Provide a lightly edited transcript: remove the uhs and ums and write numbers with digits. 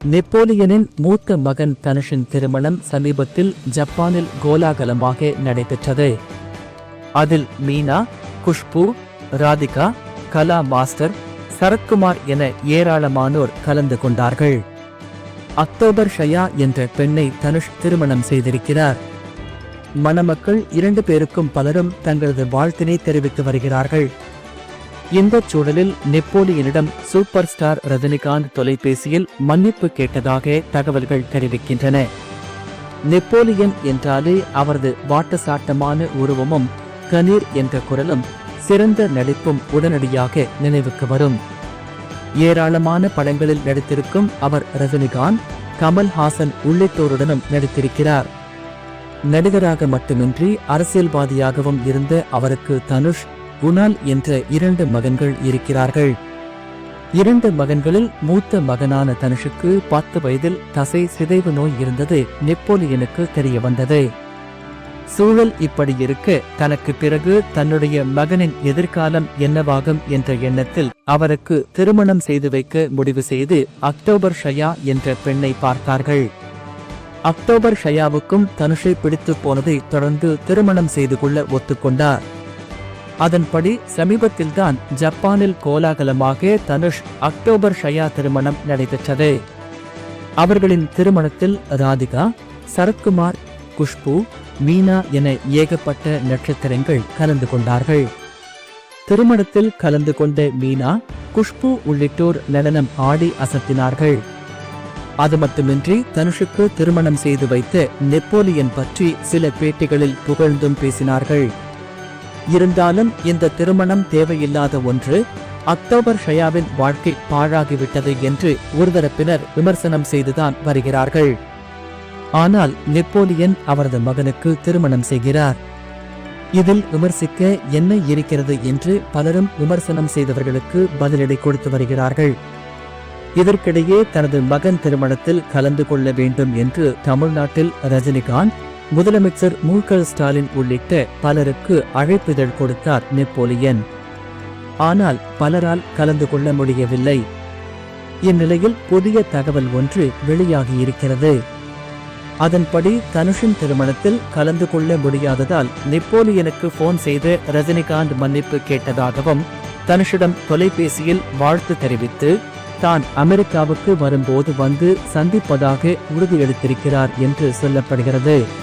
நெப்போலியனின் மூத்த மகன் தனுஷின் திருமணம் சமீபத்தில் ஜப்பானில் கோலாகலமாக நடைபெற்றது. அதில் மீனா, குஷ்பு, ராதிகா, கலா மாஸ்டர், சரத்குமார் என ஏராளமானோர் கலந்து கொண்டார்கள். அக்டோபர் ஷயா என்ற பெண்ணை தனுஷ் திருமணம் செய்திருக்கிறார். மணமக்கள் 2 பேருக்கும் பலரும் தங்களது வாழ்த்தினை தெரிவித்து வருகிறார்கள். இந்த சூழலில் நெப்போலியனிடம் சூப்பர் ஸ்டார் ரஜினிகாந்த் தொலைபேசியில் மன்னிப்பு கேட்டதாக தகவல்கள் தெரிவிக்கின்றன. நெப்போலியன் என்றாலே அவரது வாட்டசாட்டமான உருவமும் கணீர் என்ற குரலும் சிறந்த நடிப்பும் உடனடியாக நினைவுக்கு வரும். ஏராளமான படங்களில் நடித்திருக்கும் அவர் ரஜினிகாந்த், கமல்ஹாசன் உள்ளிட்டோருடனும் நடித்திருக்கிறார். நடிகராக மட்டுமின்றி அரசியல்வாதியாகவும் இருந்த அவருக்கு தனுஷ், குணால் என்ற 2 மகன்கள் இருக்கிறார்கள். 2 மகன்களில் மூத்த மகனான தனுஷுக்கு 10 வயதில் தசை சிதைவு நோய் இருந்தது நெப்போலியனுக்கு தெரிய வந்தது. சூழல் இப்படி இருக்க தனக்கு பிறகு தன்னுடைய மகனின் எதிர்காலம் என்னவாகும் என்ற எண்ணத்தில் அவருக்கு திருமணம் செய்து வைக்க முடிவு செய்து அக்டோபர் ஷயா என்ற பெண்ணை பார்த்தார்கள். அக்டோபர் ஷயாவுக்கும் தனுஷை பிடித்து போனதை தொடர்ந்து திருமணம் செய்து கொள்ள ஒத்துக்கொண்டார். அதன்படி சமீபத்தில்தான் ஜப்பானில் கோலாகலமாக தனுஷ் அக்டோபர் ஷயா திருமணம் நடைபெற்றது. அவர்களின் திருமணத்தில் ராதிகா, சரத்குமார், குஷ்பு, மீனா என ஏகப்பட்ட நட்சத்திரங்கள் கலந்து கொண்டார்கள். திருமணத்தில் கலந்து கொண்ட மீனா, குஷ்பு உள்ளிட்டோர் நடனம் ஆடி அசத்தினார்கள். அது மட்டுமின்றி தனுஷுக்கு திருமணம் செய்து வைத்த நெப்போலியன் பற்றி சில பேட்டிகளில் புகழ்ந்தும் பேசினார்கள். இருந்தாலும் இந்த திருமணம் தேவையில்லாத ஒன்று, அக்டோபர் ஷயாவின் வாழ்க்கை பாழாகிவிட்டது என்று ஒருதரப்பினர் விமர்சனம் செய்துதான் வருகிறார்கள். ஆனால் நெப்போலியன் அவரது மகனுக்கு திருமணம் செய்கிறார். இதில் விமர்சிக்க என்ன இருக்கிறது என்று பலரும் விமர்சனம் செய்தவர்களுக்கு பதிலடி கொடுத்து வருகிறார்கள். இதற்கிடையே தனது மகன் திருமணத்தில் கலந்து கொள்ள வேண்டும் என்று தமிழ்நாட்டில் ரஜினிகாந்த், முதலமைச்சர் மு.க. ஸ்டாலின் உள்ளிட்ட பலருக்கு அழைப்பிதழ் கொடுத்தார் நெப்போலியன். ஆனால் பலரால் கலந்து கொள்ள முடியவில்லை. இந்நிலையில் புதிய தகவல் ஒன்று வெளியாகியிருக்கிறது. அதன்படி தனுஷின் திருமணத்தில் கலந்து கொள்ள முடியாததால் நெப்போலியனுக்கு போன் செய்து ரஜினிகாந்த் மன்னிப்பு கேட்டதாகவும், தனுஷிடம் தொலைபேசியில் வாழ்த்து தெரிவித்து தான் அமெரிக்காவுக்கு வரும்போது வந்து சந்திப்பதாக உறுதியளித்திருக்கிறார் என்று சொல்லப்படுகிறது.